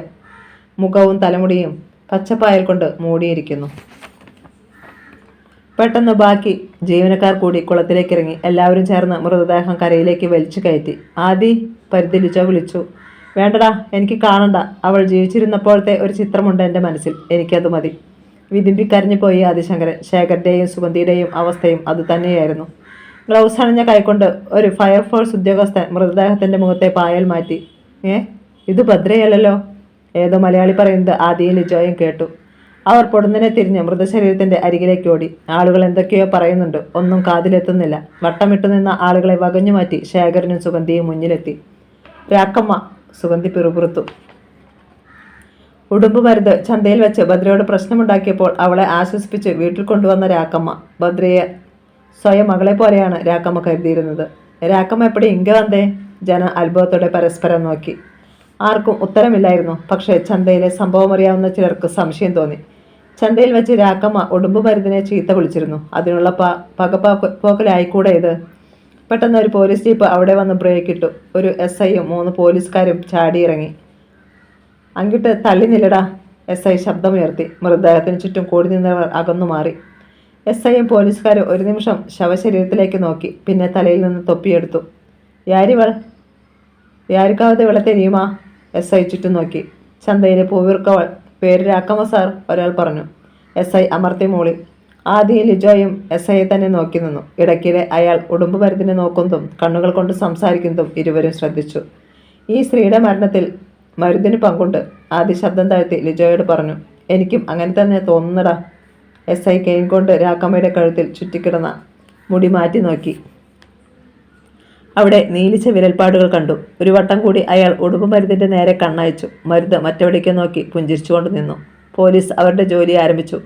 മുഖവും തലമുടിയും പച്ചപ്പായൽ കൊണ്ട് മൂടിയിരിക്കുന്നു. പെട്ടെന്ന് ബാക്കി ജീവനക്കാർ കൂടി കുളത്തിലേക്കിറങ്ങി. എല്ലാവരും ചേർന്ന് മൃതദേഹം കരയിലേക്ക് വലിച്ചു കയറ്റി. ആദി! പരിധി ലിജോ വിളിച്ചു. വേണ്ടടാ, എനിക്ക് കാണണ്ട. അവൾ ജീവിച്ചിരുന്നപ്പോഴത്തെ ഒരു ചിത്രമുണ്ട് എൻ്റെ മനസ്സിൽ. എനിക്കത് മതി. വിതുമ്പിക്കരഞ്ഞു പോയി ആദിശങ്കരൻ. ശേഖരന്റെയും സുഗന്ധിയുടെയും അവസ്ഥയും അതുതന്നെയായിരുന്നു. ഗ്ലൗസ് അണിഞ്ഞ കൈകൊണ്ട് ഒരു ഫയർഫോഴ്സ് ഉദ്യോഗസ്ഥൻ മൃതദേഹത്തിന്റെ മുഖത്തെ പായൽ മാറ്റി. ഇത് ഭദ്രയല്ലല്ലോ! ഏതോ മലയാളി പറയുന്നത് ആദിയും ലിജോയും കേട്ടു. അവർ പൊടുന്നനെ തിരിഞ്ഞ് മൃതശരീരത്തിന്റെ അരികിലേക്ക് ഓടി. ആളുകൾ എന്തൊക്കെയോ പറയുന്നുണ്ട്. ഒന്നും കാതിലെത്തുന്നില്ല. വട്ടമിട്ടു നിന്ന ആളുകളെ വകഞ്ഞു മാറ്റി ശേഖരനും സുഗന്ധിയും മുന്നിലെത്തി. രാക്കമ്മ! സുഗന്ധി പിറുപിറുത്തു. ഉടുമ്പ് മരുത് ചന്തയിൽ വെച്ച് ഭദ്രയോട് പ്രശ്നമുണ്ടാക്കിയപ്പോൾ അവളെ ആശ്വസിപ്പിച്ച് വീട്ടിൽ കൊണ്ടുവന്ന രാക്കമ്മ. ഭദ്രയെ സ്വയം മകളെ പോലെയാണ് രാക്കമ്മ കരുതിയിരുന്നത്. രാക്കമ്മ എപ്പടി ഇങ്ക വന്നേ? ജനം അത്ഭുതത്തോടെ പരസ്പരം നോക്കി. ആർക്കും ഉത്തരമില്ലായിരുന്നു. പക്ഷേ ചന്തയിലെ സംഭവമറിയാവുന്ന ചിലർക്ക് സംശയം തോന്നി. ചന്തയിൽ വെച്ച് രാക്കമ്മ ഉടുമ്പ് മരുന്നിനെ ചീത്ത വിളിച്ചിരുന്നു. അതിനുള്ള പകപ്പോക്കലായിക്കൂടെ ഇത്? പെട്ടെന്ന് ഒരു പോലീസ് ജീപ്പ് അവിടെ വന്ന് ബ്രേക്ക് ഇട്ടു. ഒരു SIയും 3 പോലീസുകാരും ചാടിയിറങ്ങി. അങ്ങിട്ട് തള്ളി നില്ലടാ! SI ശബ്ദമുയർത്തി. മൃതദേഹത്തിന് ചുറ്റും കൂടി നിന്നവർ അകന്നു മാറി. SIയും പോലീസുകാരും ഒരു നിമിഷം ശവശരീരത്തിലേക്ക് നോക്കി. പിന്നെ തലയിൽ നിന്ന് തൊപ്പിയെടുത്തു. യാരിവൾ? യാരിക്കാവത്തെ ഇവളെ തെരിയുമാ? SI ചുറ്റും നോക്കി. ചന്തയിലെ പൂവിർക്കവൾ. പേര് രാക്കമ്മ സാർ, ഒരാൾ പറഞ്ഞു. SI അമർത്തി മൂളി. ആദിയും ലിജോയും SIയെ തന്നെ നോക്കി നിന്നു. ഇടയ്ക്കിടെ അയാൾ ഉടുമ്പ് മരുന്നിനെ നോക്കുന്നതും കണ്ണുകൾ കൊണ്ട് സംസാരിക്കുന്നതും ഇരുവരും ശ്രദ്ധിച്ചു. ഈ സ്ത്രീയുടെ മരണത്തിൽ മരുന്നിന് പങ്കുണ്ട്. ആദ്യ ശബ്ദം താഴ്ത്തി ലിജോയോട് പറഞ്ഞു. എനിക്കും അങ്ങനെ തന്നെ തോന്നുന്നടാ. എസ് ഐ കെയിൻ കൊണ്ട് രാക്കമ്മയുടെ കഴുത്തിൽ ചുറ്റിക്കിടന്ന മുടി മാറ്റി നോക്കി. അവിടെ നീലിച്ച വിരൽപ്പാടുകൾ കണ്ടു. ഒരു വട്ടം കൂടി അയാൾ ഉടുമ്പ് മരുന്നിന്റെ നേരെ കണ്ണയച്ചു. മരുന്ന് മറ്റെവിടേക്ക് നോക്കി പുഞ്ചിരിച്ചുകൊണ്ട് നിന്നു. പോലീസ് അവരുടെ ജോലി ആരംഭിച്ചു.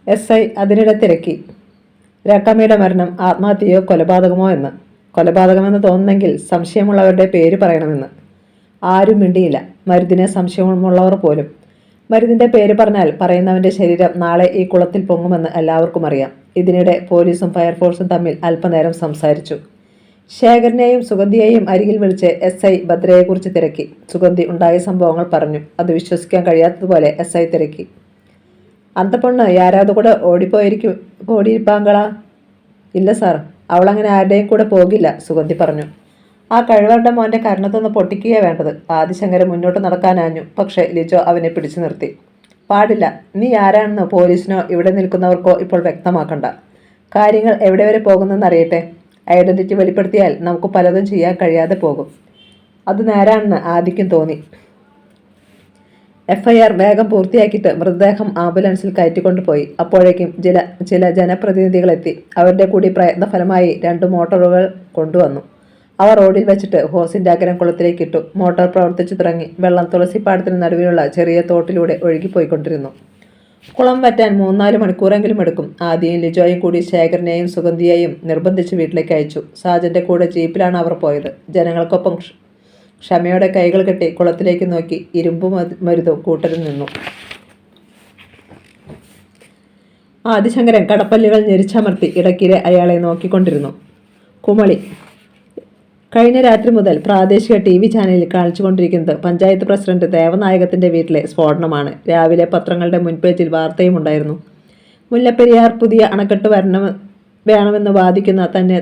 എസ് ഐ അതിനിടെ തിരക്കി. രാക്കമ്മയുടെ മരണം ആത്മഹത്യയോ കൊലപാതകമോ എന്ന്. കൊലപാതകമെന്ന് തോന്നുന്നെങ്കിൽ സംശയമുള്ളവരുടെ പേര് പറയണമെന്ന്. ആരും മിണ്ടിയില്ല. മരുന്നിനെ സംശയമുള്ളവർ പോലും. മരുന്നിന്റെ പേര് പറഞ്ഞാൽ പറയുന്നവന്റെ ശരീരം നാളെ ഈ കുളത്തിൽ പൊങ്ങുമെന്ന് എല്ലാവർക്കും അറിയാം. ഇതിനിടെ പോലീസും ഫയർഫോഴ്സും തമ്മിൽ അല്പനേരം സംസാരിച്ചു. ശേഖരനെയും സുഗന്ധിയെയും അരികിൽ വിളിച്ച് എസ് ഐ ഭദ്രയെക്കുറിച്ച് തിരക്കി. സുഗന്ധി ഉണ്ടായ സംഭവങ്ങൾ പറഞ്ഞു. അത് വിശ്വസിക്കാൻ കഴിയാത്തതുപോലെ എസ് ഐ തിരക്കി. അന്ത പൊണ്ണ് യാരാவது കൂടെ ഓടിയിരിപ്പാങ്കളാ? ഇല്ല സാർ, അവളങ്ങനെ ആരുടെയും കൂടെ പോകില്ല, സുഗന്ധി പറഞ്ഞു. ആ കഴിവറുടെ മോന്റെ കരണത്തൊന്ന് പൊട്ടിക്കുകയാണ് വേണ്ടത്. ആദിശങ്കരൻ മുന്നോട്ട് നടക്കാനാഞ്ഞു. പക്ഷെ ലിജോ അവനെ പിടിച്ചു നിർത്തി. പാടില്ല. നീ ആരാണെന്ന് പോലീസിനോ ഇവിടെ നിൽക്കുന്നവർക്കോ ഇപ്പോൾ വ്യക്തമാക്കണ്ട. കാര്യങ്ങൾ എവിടെ വരെ പോകുന്നെന്നറിയട്ടെ. ഐഡന്റിറ്റി വെളിപ്പെടുത്തിയാൽ നമുക്ക് പലതും ചെയ്യാൻ കഴിയാതെ പോകും. അത് നേരാണെന്ന് ആദിക്കും തോന്നി. FIR വേഗം പൂർത്തിയാക്കിയിട്ട് മൃതദേഹം ആംബുലൻസിൽ കയറ്റിക്കൊണ്ടുപോയി. അപ്പോഴേക്കും ചില ജനപ്രതിനിധികളെത്തി. അവരുടെ കൂടി പ്രയത്നഫലമായി 2 മോട്ടോറുകൾ കൊണ്ടുവന്നു. അവർ റോഡിൽ വെച്ചിട്ട് ഹോസിന്റെ അഗ്രം കുളത്തിലേക്ക് ഇട്ടു. മോട്ടോർ പ്രവർത്തിച്ചു തുടങ്ങി. വെള്ളം തുളസിപ്പാടത്തിന് നടുവിലുള്ള ചെറിയ തോട്ടിലൂടെ ഒഴുകിപ്പോയിക്കൊണ്ടിരുന്നു. കുളം വറ്റാൻ 3-4 മണിക്കൂറെങ്കിലും എടുക്കും. ആദ്യം ലിജോയും കൂടി ശേഖരനെയും സുഗന്ധിയെയും നിർബന്ധിച്ച് വീട്ടിലേക്ക് അയച്ചു. സാജന്റെ കൂടെ ജീപ്പിലാണ് അവർ പോയത്. ജനങ്ങൾക്കൊപ്പം ക്ഷമയോടെ കൈകൾ കെട്ടി കുളത്തിലേക്ക് നോക്കി ഇരുമ്പും മരുതും കൂട്ടരിൽ നിന്നു. ആദിശങ്കരൻ കടപ്പല്ലുകൾ ഞെരിച്ചമർത്തി ഇടയ്ക്കിടെ അയാളെ നോക്കിക്കൊണ്ടിരുന്നു. കുമളി. കഴിഞ്ഞ രാത്രി മുതൽ പ്രാദേശിക TV ചാനലിൽ കാണിച്ചുകൊണ്ടിരിക്കുന്നത് പഞ്ചായത്ത് പ്രസിഡന്റ് ദേവനായകത്തിന്റെ വീട്ടിലെ സ്ഫോടനമാണ്. രാവിലെ പത്രങ്ങളുടെ മുൻപേജിൽ വാർത്തയും ഉണ്ടായിരുന്നു. മുല്ലപ്പെരിയാർ പുതിയ അണക്കെട്ട് വേണമെന്ന് വാദിക്കുന്ന തന്നെ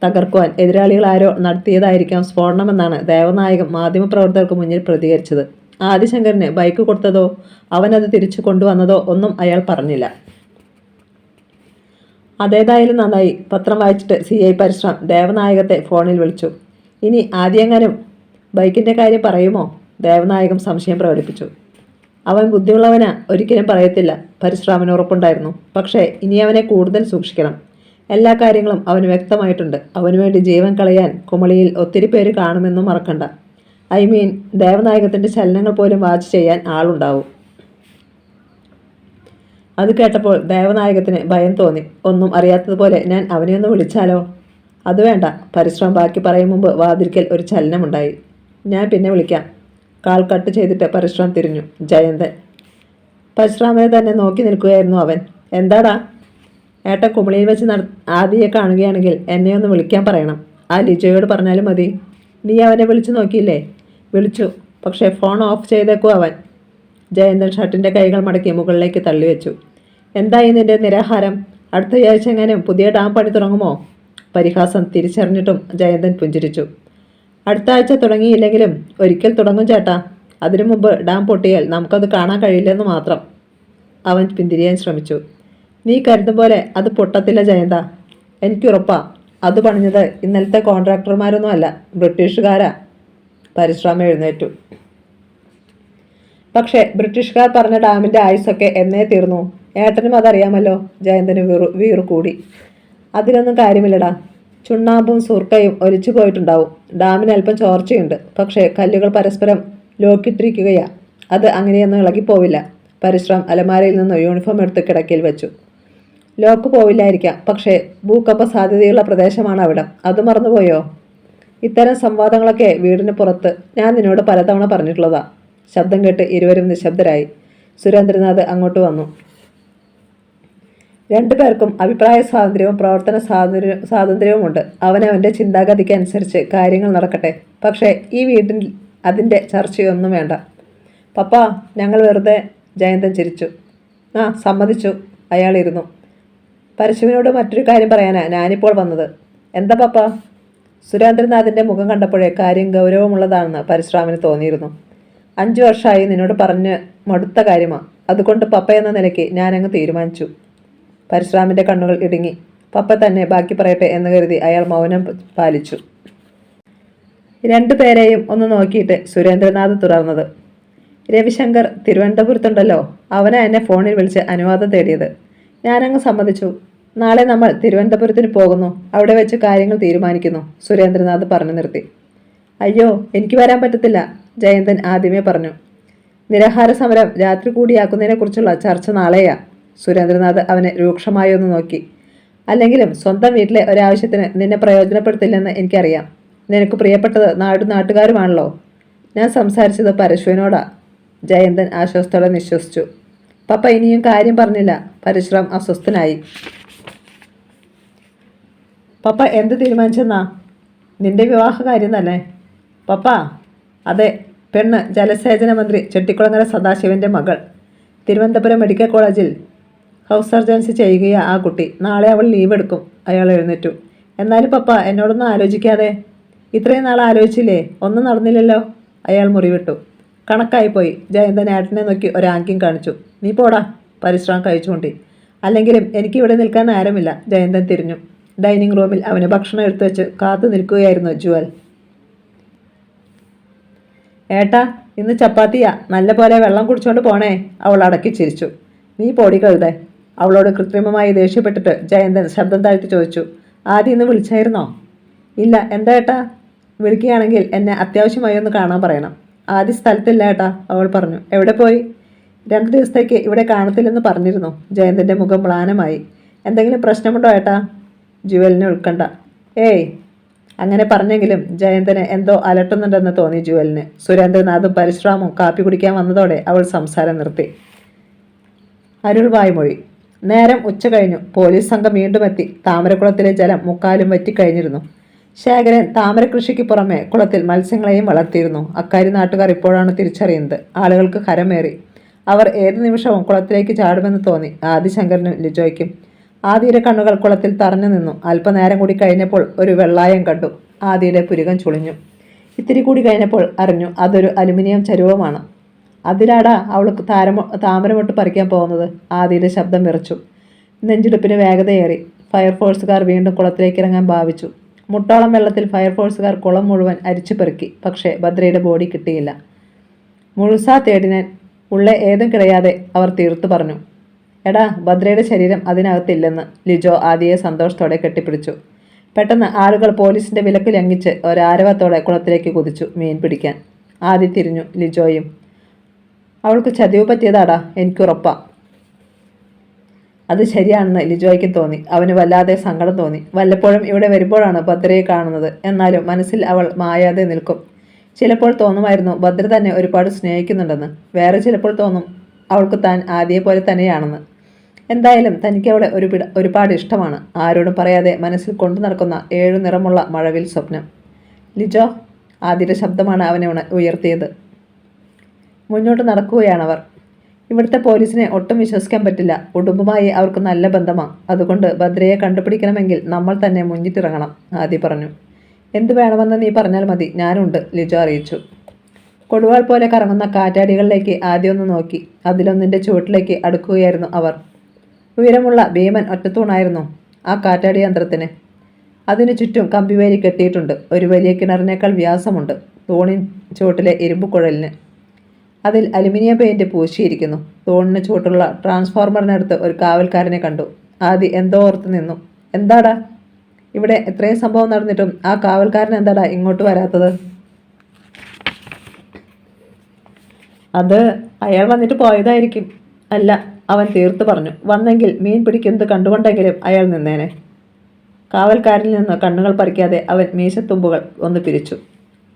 തകർക്കുവാൻ എതിരാളികൾ ആരോ നടത്തിയതായിരിക്കാം സ്ഫോടനമെന്നാണ് ദേവനായകം മാധ്യമപ്രവർത്തകർക്ക് മുന്നിൽ പ്രതികരിച്ചത്. ആദിശങ്കരന് ബൈക്ക് കൊടുത്തതോ അവനത് തിരിച്ചു കൊണ്ടുവന്നതോ ഒന്നും അയാൾ പറഞ്ഞില്ല. അതേതായാലും നന്നായി. പത്രം വായിച്ചിട്ട് CI പരശുറാം ദേവനായകത്തെ ഫോണിൽ വിളിച്ചു. ഇനി ആദ്യങ്ങാനും ബൈക്കിന്റെ കാര്യം പറയുമോ? ദേവനായകം സംശയം പ്രകടിപ്പിച്ചു. അവൻ ബുദ്ധിയുള്ളവനാ, ഒരിക്കലും പറയത്തില്ല, പരശുറാമിന് ഉറപ്പുണ്ടായിരുന്നു. പക്ഷേ ഇനി അവനെ കൂടുതൽ സൂക്ഷിക്കണം. എല്ലാ കാര്യങ്ങളും അവന് വ്യക്തമായിട്ടുണ്ട്. അവനുവേണ്ടി ജീവൻ കളയാൻ കുമളിയിൽ ഒത്തിരി പേര് കാണുമെന്നും മറക്കണ്ട. ദേവനായകത്തിന്റെ ചലനങ്ങൾ പോലും വാച്ച് ചെയ്യാൻ ആളുണ്ടാവും. അത് കേട്ടപ്പോൾ ദേവനായകത്തിന് ഭയം തോന്നി. ഒന്നും അറിയാത്തതുപോലെ ഞാൻ അവനെ ഒന്ന് വിളിച്ചാലോ? അത് വേണ്ട. പരശുറാം ബാക്കി പറയും മുമ്പ് വാതിൽക്കൽ ഒരു ചലനമുണ്ടായി. ഞാൻ പിന്നെ വിളിക്കാം. കാൾ കട്ട് ചെയ്തിട്ട് പരശുറാം തിരിഞ്ഞു. ജയന്തൻ. പരശുറാമിനെ തന്നെ നോക്കി നിൽക്കുകയായിരുന്നു അവൻ. എന്താടാ? ഏട്ടൻ കുമളിയിൽ വെച്ച് ആദിയെ കാണുകയാണെങ്കിൽ എന്നെ ഒന്ന് വിളിക്കാൻ പറയണം. ആ ലിജോയോട് പറഞ്ഞാലും മതി. നീ അവനെ വിളിച്ചു നോക്കിയില്ലേ? വിളിച്ചു, പക്ഷേ ഫോൺ ഓഫ് ചെയ്തേക്കും അവൻ. ജയന്തൻ ഷർട്ടിൻ്റെ കൈകൾ മടക്കി മുകളിലേക്ക് തള്ളിവെച്ചു. എന്തായി നിന്റെ നിരാഹാരം? അടുത്തയാഴ്ച എങ്ങനെയും പുതിയ ഡാം പണി തുടങ്ങുമോ? പരിഹാസം തിരിച്ചറിഞ്ഞിട്ടും ജയന്തൻ പുഞ്ചിരിച്ചു. അടുത്ത ആഴ്ച തുടങ്ങിയില്ലെങ്കിലും ഒരിക്കൽ തുടങ്ങും ചേട്ടാ. അതിനു മുമ്പ് ഡാം പൊട്ടിയാൽ നമുക്കത് കാണാൻ കഴിയില്ലെന്ന് മാത്രം. അവൻ പിന്തിരിയാൻ ശ്രമിച്ചു. നീ കരുതും പോലെ അത് പൊട്ടത്തില്ല ജയന്ത. എനിക്കുറപ്പാ. അത് പണിഞ്ഞത് ഇന്നലത്തെ കോൺട്രാക്ടർമാരൊന്നും അല്ല, ബ്രിട്ടീഷുകാരാ. പരശുറാം എഴുന്നേറ്റു. പക്ഷേ ബ്രിട്ടീഷുകാർ പറഞ്ഞ ഡാമിൻ്റെ ആയുസ്സൊക്കെ എന്നേ തീർന്നു. ഏട്ടനും അതറിയാമല്ലോ. ജയന്തന് വീറു കൂടി. അതിലൊന്നും കാര്യമില്ലടാ. ചുണ്ണാമ്പും സുർക്കയും ഒലിച്ചു പോയിട്ടുണ്ടാവും. ഡാമിന് അല്പം ചോർച്ചയുണ്ട്. പക്ഷേ കല്ലുകൾ പരസ്പരം ലോക്കിട്ടിരിക്കുകയാ. അത് അങ്ങനെയൊന്നും ഇളകിപ്പോവില്ല. പരശുറാം അലമാരയിൽ നിന്ന് യൂണിഫോം എടുത്ത് കിടക്കയിൽ വെച്ചു. ലോക്ക് പോവില്ലായിരിക്കാം, പക്ഷേ ഭൂകമ്പ സാധ്യതയുള്ള പ്രദേശമാണ് അവിടം. അത് മറന്നുപോയോ? ഇത്തരം സംവാദങ്ങളൊക്കെ വീടിന് പുറത്ത് ഞാൻ നിന്നോട് പലതവണ പറഞ്ഞിട്ടുള്ളതാ. ശബ്ദം കേട്ട് ഇരുവരും നിശബ്ദരായി. സുരേന്ദ്രനാഥ് അങ്ങോട്ട് വന്നു. 2 പേർക്കും അഭിപ്രായ സ്വാതന്ത്ര്യവും പ്രവർത്തന സ്വാതന്ത്ര്യവുമുണ്ട്. അവനവൻ്റെ ചിന്താഗതിക്ക് അനുസരിച്ച് കാര്യങ്ങൾ നടക്കട്ടെ. പക്ഷേ ഈ വീട്ടിൽ അതിൻ്റെ ചർച്ചയൊന്നും വേണ്ട. പപ്പ, ഞങ്ങൾ വെറുതെ. ജയന്തൻ ചിരിച്ചു. ആ, സമ്മതിച്ചു. അയാൾ ഇരുന്നു. പരശുവിനോട് മറ്റൊരു കാര്യം പറയാനാ ഞാനിപ്പോൾ വന്നത്. എന്താ പപ്പ? സുരേന്ദ്രനാഥിൻ്റെ മുഖം കണ്ടപ്പോഴേ കാര്യം ഗൗരവമുള്ളതാണെന്ന് പരശുറാമിന് തോന്നിയിരുന്നു. 5 വർഷമായി നിന്നോട് പറഞ്ഞ് മടുത്ത കാര്യമാണ്. അതുകൊണ്ട് പപ്പ എന്ന നിലയ്ക്ക് ഞാനങ്ങ് തീരുമാനിച്ചു. പരശുറാമിൻ്റെ കണ്ണുകൾ ഇടുങ്ങി. പപ്പ തന്നെ ബാക്കി പറയട്ടെ എന്ന് കരുതി അയാൾ മൗനം പാലിച്ചു. രണ്ടുപേരെയും ഒന്ന് നോക്കിയിട്ട് സുരേന്ദ്രനാഥ് തുടർന്നത്. രവിശങ്കർ തിരുവനന്തപുരത്തുണ്ടല്ലോ, അവനെ എന്നെ ഫോണിൽ വിളിച്ച് അനുവാദം തേടിയത്. ഞാനങ്ങ് സമ്മതിച്ചു. നാളെ നമ്മൾ തിരുവനന്തപുരത്തിന് പോകുന്നു. അവിടെ വെച്ച് കാര്യങ്ങൾ തീരുമാനിക്കുന്നു, സുരേന്ദ്രനാഥ് പറഞ്ഞു നിർത്തി. അയ്യോ, എനിക്ക് വരാൻ പറ്റത്തില്ല, ജയന്തൻ ആദ്യമേ പറഞ്ഞു. നിരാഹാര സമരം രാത്രി കൂടിയാക്കുന്നതിനെക്കുറിച്ചുള്ള ചർച്ച നാളെയാ. സുരേന്ദ്രനാഥ് അവനെ രൂക്ഷമായി ഒന്ന് നോക്കി. അല്ലെങ്കിലും സ്വന്തം വീട്ടിലെ ഒരാവശ്യത്തിന് നിന്നെ പ്രയോജനപ്പെടുത്തില്ലെന്ന് എനിക്കറിയാം. നിനക്ക് പ്രിയപ്പെട്ടത് നാട്ടുകാരുമാണല്ലോ. ഞാൻ സംസാരിച്ചത് പരശുവിനോടാ. ജയന്തൻ ആശ്വാസത്തോടെ നിശ്വസിച്ചു. പപ്പ ഇനിയും കാര്യം പറഞ്ഞില്ല. പരശുറാം അസ്വസ്ഥനായി. പപ്പ എന്ത് തീരുമാനിച്ചെന്നാ? നിന്റെ വിവാഹ കാര്യം തന്നെ. പപ്പ? അതെ, പെണ്ണ് ജലസേചന മന്ത്രി ചെട്ടിക്കുളങ്ങര സദാശിവന്റെ മകൾ. തിരുവനന്തപുരം മെഡിക്കൽ കോളേജിൽ ഹൗസ് സർജൻസി ചെയ്യുകയാ ആ കുട്ടി. നാളെ അവൾ ലീവ് എടുക്കും. അയാൾ എഴുന്നേറ്റു. എന്നാലും പപ്പ എന്നോടൊന്നും ആലോചിക്കാതെ. ഇത്രയും നാൾ ആലോചിച്ചില്ലേ? ഒന്നും നടന്നില്ലല്ലോ. അയാൾ മുറിവിട്ടു. കണക്കായിപ്പോയി. ജയന്തൻ ഏട്ടനെ നോക്കി ഒരാംഗ്യം കാണിച്ചു. നീ പോടാ, പരശുറാം കഴിച്ചുകൊണ്ടി. അല്ലെങ്കിലും എനിക്കിവിടെ നിൽക്കാൻ നേരമില്ല. ജയന്തൻ തിരിഞ്ഞു. ഡൈനിങ് റൂമിൽ അവന് ഭക്ഷണം എടുത്തു വെച്ച് കാത്തു നിൽക്കുകയായിരുന്നു ജുവൽ. ഏട്ടാ, ഇന്ന് ചപ്പാത്തിയാ. നല്ല പോലെ വെള്ളം കുടിച്ചോണ്ട് പോണേ. അവൾ അടക്കി ചിരിച്ചു. നീ പൊടി കഴുതേ. അവളോട് കൃത്രിമമായി ദേഷ്യപ്പെട്ടിട്ട് ജയന്തൻ ശബ്ദം താഴ്ത്തി ചോദിച്ചു. ആദ്യം ഇന്ന് വിളിച്ചായിരുന്നോ? ഇല്ല. എന്താ ഏട്ടാ? വിളിക്കുകയാണെങ്കിൽ എന്നെ അത്യാവശ്യമായി ഒന്ന് കാണാൻ പറയണം. ആദ്യ സ്ഥലത്തില്ല ഏട്ടാ, അവൾ പറഞ്ഞു. എവിടെ പോയി? 2 ദിവസത്തേക്ക് ഇവിടെ കാണത്തില്ലെന്ന് പറഞ്ഞിരുന്നു. ജയന്തൻ്റെ മുഖം മ്ലാനമായി. എന്തെങ്കിലും പ്രശ്നമുണ്ടോ ഏട്ടാ? ജുവലിനെ ഉൾക്കണ്ട. ഏയ്. അങ്ങനെ പറഞ്ഞെങ്കിലും ജയന്തന് എന്തോ അലട്ടുന്നുണ്ടെന്ന് തോന്നി ജുവലിന്. സുരേന്ദ്രനാഥും പരശുറാമും കാപ്പി കുടിക്കാൻ വന്നതോടെ അവൾ സംസാരം നിർത്തി. അരുൾ വായ്മൊഴി. നേരം ഉച്ച കഴിഞ്ഞു. പോലീസ് സംഘം വീണ്ടും എത്തി. താമരക്കുളത്തിലെ ജലം മുക്കാലും വറ്റിക്കഴിഞ്ഞിരുന്നു. ശേഖരൻ താമര കൃഷിക്ക് പുറമെ കുളത്തിൽ മത്സ്യങ്ങളെയും വളർത്തിയിരുന്നു. അക്കാര്യം നാട്ടുകാർ ഇപ്പോഴാണ് തിരിച്ചറിയുന്നത്. ആളുകൾക്ക് ഹരമേറി. അവർ ഏത് നിമിഷവും കുളത്തിലേക്ക് ചാടുമെന്ന് തോന്നി ആദിശങ്കരനും ലിജോയ്ക്കും. ആദിയുടെ കണ്ണുകൾ കുളത്തിൽ തറഞ്ഞു നിന്നു. അല്പനേരം കൂടി കഴിഞ്ഞപ്പോൾ ഒരു വെള്ളായം കണ്ടു. ആദിയുടെ പുരികം ചുളിഞ്ഞു. ഇത്തിരി കൂടി കഴിഞ്ഞപ്പോൾ അറിഞ്ഞു അതൊരു അലുമിനിയം ചരുവമാണ്. അതിലാടാ അവൾക്ക് താമരമൊട്ട് പറിക്കാൻ പോകുന്നത്. ആദിയുടെ ശബ്ദം വിറച്ചു. നെഞ്ചിടുപ്പിന് വേഗതയേറി. ഫയർഫോഴ്സുകാർ വീണ്ടും കുളത്തിലേക്ക് ഇറങ്ങാൻ ഭാവിച്ചു. മുട്ടോളം വെള്ളത്തിൽ ഫയർഫോഴ്സുകാർ കുളം മുഴുവൻ അരിച്ചു പെറുക്കി. പക്ഷേ ഭദ്രയുടെ ബോഡി കിട്ടിയില്ല. മുഴുസാ തേടിനാൻ ഉള്ളെ ഏതും കിടയാതെ അവർ തീർത്തു പറഞ്ഞു. എടാ, ഭദ്രയുടെ ശരീരം അതിനകത്തില്ലെന്ന്. ലിജോ ആദിയെ സന്തോഷത്തോടെ കെട്ടിപ്പിടിച്ചു. പെട്ടെന്ന് ആളുകൾ പോലീസിന്റെ വിലക്ക് ലംഘിച്ച് ഒരാരവത്തോടെ കുളത്തിലേക്ക് കുതിച്ചു മീൻ പിടിക്കാൻ. ആദി തിരിഞ്ഞു. ലിജോയും. അവൾക്ക് ചതിവ് പറ്റിയതാടാ, എനിക്കുറപ്പാ. അത് ശരിയാണെന്ന് ലിജോയ്ക്കും തോന്നി. അവന് വല്ലാതെ സങ്കടം തോന്നി. വല്ലപ്പോഴും ഇവിടെ വരുമ്പോഴാണ് ഭദ്രയെ കാണുന്നത്. എന്നാലും മനസ്സിൽ അവൾ മായാതെ നിൽക്കും. ചിലപ്പോൾ തോന്നുമായിരുന്നു ഭദ്ര തന്നെ ഒരുപാട് സ്നേഹിക്കുന്നുണ്ടെന്ന്. വേറെ ചിലപ്പോൾ തോന്നും അവൾക്ക് താൻ ആദ്യയെ പോലെ തന്നെയാണെന്ന്. എന്തായാലും തനിക്ക് അവളെ ഒരുപാട് ഇഷ്ടമാണ്. ആരോടും പറയാതെ മനസ്സിൽ കൊണ്ടു നടക്കുന്ന 7 നിറമുള്ള മഴവിൽ സ്വപ്നം. ലിജോ, ആദിയുടെ ശബ്ദമാണ് അവനെ ഉയർത്തിയത്. മുന്നോട്ട് നടക്കുകയാണവർ. ഇവിടുത്തെ പോലീസിനെ ഒട്ടും വിശ്വസിക്കാൻ പറ്റില്ല. കുടുംബമായി അവർക്ക് നല്ല ബന്ധമാണ്. അതുകൊണ്ട് ഭദ്രയെ കണ്ടുപിടിക്കണമെങ്കിൽ നമ്മൾ തന്നെ മുന്നിട്ടിറങ്ങണം, ആദി പറഞ്ഞു. എന്ത് വേണമെന്ന് നീ പറഞ്ഞാൽ മതി, ഞാനുണ്ട്, ലിജോ അറിയിച്ചു. കൊടുവാൾ പോലെ കറങ്ങുന്ന കാറ്റാടികളിലേക്ക് ആദ്യം ഒന്ന് നോക്കി. അതിലൊന്നിൻ്റെ ചുവട്ടിലേക്ക് അടുക്കുകയായിരുന്നു അവർ. ഉയരമുള്ള ഭീമൻ ഒറ്റത്തൂണായിരുന്നു ആ കാറ്റാടി യന്ത്രത്തിന്. അതിനു ചുറ്റും കമ്പിവേലി കെട്ടിയിട്ടുണ്ട്. ഒരു വലിയ കിണറിനേക്കാൾ വ്യാസമുണ്ട് തൂണിൻ ചുവട്ടിലെ ഇരുമ്പ് കുഴലിന്. അതിൽ അലുമിനിയം പെയിന്റ് പൂശിയിരിക്കുന്നു. തൂണിന് ചുവട്ടുള്ള ട്രാൻസ്ഫോർമറിനടുത്ത് ഒരു കാവൽക്കാരനെ കണ്ടു. ആദി എന്തോ ഓർത്ത് നിന്നു. എന്താടാ, ഇവിടെ എത്രയും സംഭവം നടന്നിട്ടും ആ കാവൽക്കാരൻ എന്താടാ ഇങ്ങോട്ട് വരാത്തത്? അത് അയാൾ വന്നിട്ട് പോയതായിരിക്കും. അല്ല, അവൻ തീർത്തു പറഞ്ഞു. വന്നെങ്കിൽ മീൻ പിടിക്കുന്നത് കണ്ടുകൊണ്ടെങ്കിലും അയാൾ നിന്നേനെ. കാവൽക്കാരിൽ നിന്ന് കണ്ണുകൾ പറിക്കാതെ അവൻ മീശത്തുമ്പുകൾ ഒന്ന് പിരിച്ചു.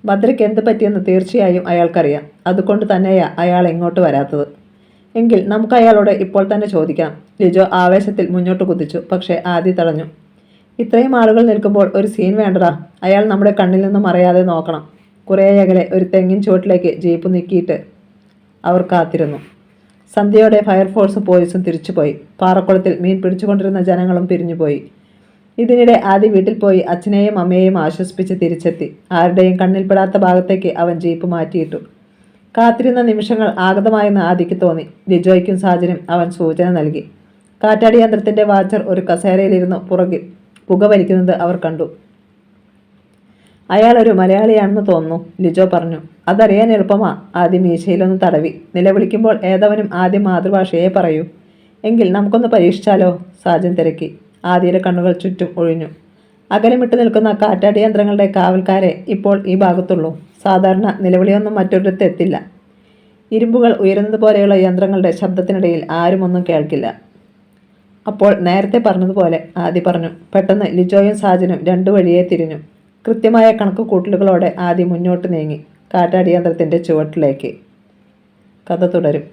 ഭദ്രയ്ക്ക് എന്ത് പറ്റിയെന്ന് തീർച്ചയായും അയാൾക്കറിയാം. അതുകൊണ്ട് തന്നെയാ അയാൾ ഇങ്ങോട്ട് വരാത്തത്. എങ്കിൽ നമുക്ക് അയാളോട് ഇപ്പോൾ തന്നെ ചോദിക്കാം. ലിജോ ആവേശത്തിൽ മുന്നോട്ട് കുതിച്ചു. പക്ഷേ ആദി തടഞ്ഞു. ഇത്രയും ആളുകൾ നിൽക്കുമ്പോൾ ഒരു സീൻ വേണ്ടടാ. അയാൾ നമ്മുടെ കണ്ണിൽ നിന്നും മറയാതെ നോക്കണം. കുറേ അകലെ ഒരു തെങ്ങിൻ ചുവട്ടിലേക്ക് ജീപ്പ് നീക്കിയിട്ട് അവർ കാത്തിരുന്നു. സന്ധ്യയോടെ ഫയർഫോഴ്സും പോലീസും തിരിച്ചുപോയി. പാറക്കുളത്തിൽ മീൻ പിടിച്ചുകൊണ്ടിരുന്ന ജനങ്ങളും പിരിഞ്ഞുപോയി. ഇതിനിടെ ആദി വീട്ടിൽ പോയി അച്ഛനെയും അമ്മയെയും ആശ്വസിപ്പിച്ച് തിരിച്ചെത്തി. ആരുടെയും കണ്ണിൽപ്പെടാത്ത ഭാഗത്തേക്ക് അവൻ ജീപ്പ് മാറ്റിയിട്ടു. കാത്തിരുന്ന നിമിഷങ്ങൾ ആഗതമായെന്ന് ആദിക്ക് തോന്നി. ലിജോയ്ക്കും സാജനും അവൻ സൂചന നൽകി. കാറ്റാടി യന്ത്രത്തിന്റെ വാച്ചർ ഒരു കസേരയിലിരുന്നു പുക വലിക്കുന്നത് അവർ കണ്ടു. അയാളൊരു മലയാളിയാണെന്ന് തോന്നുന്നു, ലിജോ പറഞ്ഞു. അതറിയാൻ എളുപ്പമാ. ആദ്യം മീശയിലൊന്ന് തടവി. നിലവിളിക്കുമ്പോൾ ഏതവനും ആദ്യം മാതൃഭാഷയെ പറയൂ. എങ്കിൽ നമുക്കൊന്ന് പരീക്ഷിച്ചാലോ? സാജൻ തിരക്കി. ആദിയുടെ കണ്ണുകൾ ചുറ്റും ഒഴിഞ്ഞു. അകലം വിട്ടു നിൽക്കുന്ന കാറ്റാടി യന്ത്രങ്ങളുടെ കാവൽക്കാരെ ഇപ്പോൾ ഈ ഭാഗത്തുള്ളൂ. സാധാരണ നിലവിളിയൊന്നും മറ്റൊരിടത്ത് എത്തില്ല. ഇരുമ്പുകൾ ഉയരുന്നത് പോലെയുള്ള യന്ത്രങ്ങളുടെ ശബ്ദത്തിനിടയിൽ ആരും ഒന്നും കേൾക്കില്ല. അപ്പോൾ നേരത്തെ പറഞ്ഞതുപോലെ, ആദി പറഞ്ഞു. പെട്ടെന്ന് ലിജോയും സാജനും രണ്ടു വഴിയെ തിരിഞ്ഞു. കൃത്യമായ കണക്കുകൂട്ടലുകളോടെ ആദി മുന്നോട്ട് നീങ്ങി, കാറ്റാടി യന്ത്രത്തിൻ്റെ ചുവട്ടിലേക്ക്. കഥ തുടരും.